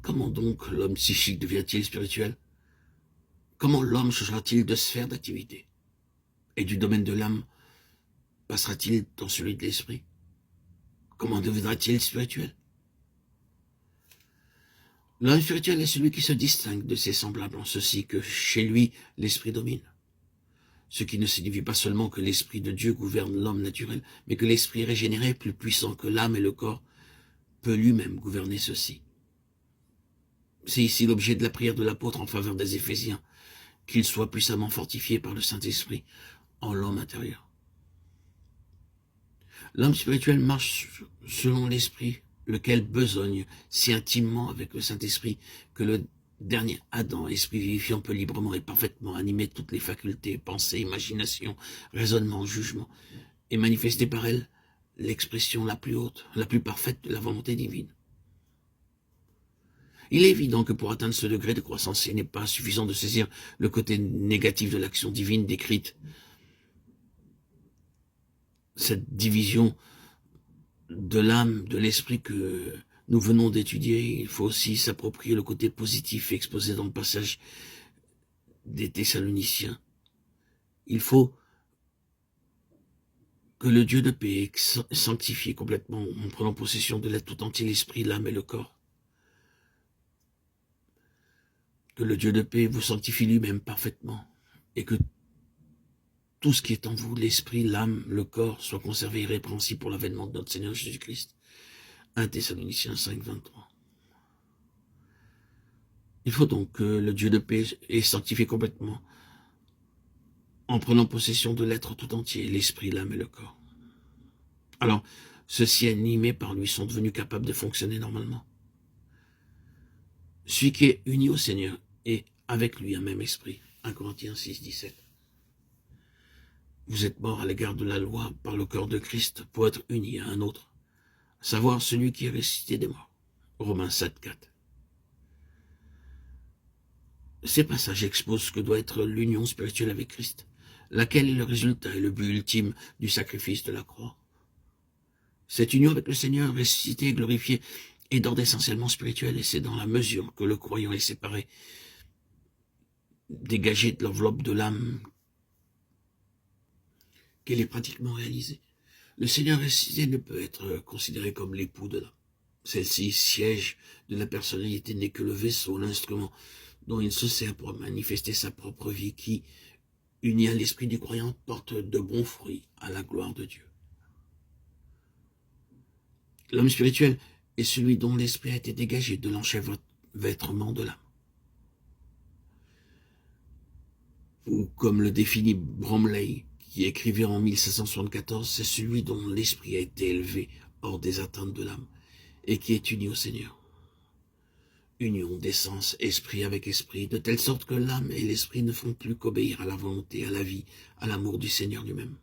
Comment donc l'homme psychique devient-il spirituel? Comment l'homme changera-t-il de sphère d'activité? Et du domaine de l'âme passera-t-il dans celui de l'esprit? Comment deviendra-t-il spirituel? L'homme spirituel est celui qui se distingue de ses semblables en ceci que chez lui l'esprit domine. Ce qui ne signifie pas seulement que l'esprit de Dieu gouverne l'homme naturel, mais que l'esprit régénéré, plus puissant que l'âme et le corps, peut lui-même gouverner ceci. C'est ici l'objet de la prière de l'apôtre en faveur des Éphésiens, qu'il soit puissamment fortifié par le Saint-Esprit en l'homme intérieur. L'homme spirituel marche selon l'esprit, lequel besogne si intimement avec le Saint-Esprit que le dernier Adam, esprit vivifiant, peut librement et parfaitement animer toutes les facultés, pensées, imagination, raisonnement, jugement, et manifester par elles l'expression la plus haute, la plus parfaite de la volonté divine. Il est évident que pour atteindre ce degré de croissance, il n'est pas suffisant de saisir le côté négatif de l'action divine décrite. Cette division de l'âme, de l'esprit que nous venons d'étudier, il faut aussi s'approprier le côté positif exposé dans le passage des Thessaloniciens. Il faut que le Dieu de paix est sanctifié complètement en prenant possession de l'être tout entier, l'esprit, l'âme et le corps. Que le Dieu de paix vous sanctifie lui-même parfaitement et que tout ce qui est en vous, l'esprit, l'âme, le corps, soit conservé irrépréhensible pour l'avènement de notre Seigneur Jésus-Christ. 1 Thessaloniciens 5, 23. Il faut donc que le Dieu de paix est sanctifié complètement en prenant possession de l'être tout entier, l'esprit, l'âme et le corps. Alors, ceux-ci animés par lui sont devenus capables de fonctionner normalement. Celui qui est uni au Seigneur est avec lui un même esprit. 1 Corinthiens 6, 17. Vous êtes morts à l'égard de la loi par le corps de Christ pour être unis à un autre, à savoir celui qui est ressuscité des morts. Romains 7, 4. Ces passages exposent ce que doit être l'union spirituelle avec Christ, laquelle est le résultat et le but ultime du sacrifice de la croix. Cette union avec le Seigneur ressuscité et glorifié est d'ordre essentiellement spirituel, et c'est dans la mesure que le croyant est séparé, dégagé de l'enveloppe de l'âme, qu'elle est pratiquement réalisée. Le Seigneur ressuscité ne peut être considéré comme l'époux de l'âme. Celle-ci, siège de la personnalité, n'est que le vaisseau, l'instrument dont il se sert pour manifester sa propre vie qui, unie à l'esprit du croyant, porte de bons fruits à la gloire de Dieu. L'homme spirituel est celui dont l'esprit a été dégagé de l'enchevêtrement de l'âme. Ou comme le définit Bromley, qui écrivait en 1574, c'est celui dont l'esprit a été élevé hors des atteintes de l'âme et qui est uni au Seigneur. Union d'essence, esprit avec esprit, de telle sorte que l'âme et l'esprit ne font plus qu'obéir à la volonté, à la vie, à l'amour du Seigneur lui-même.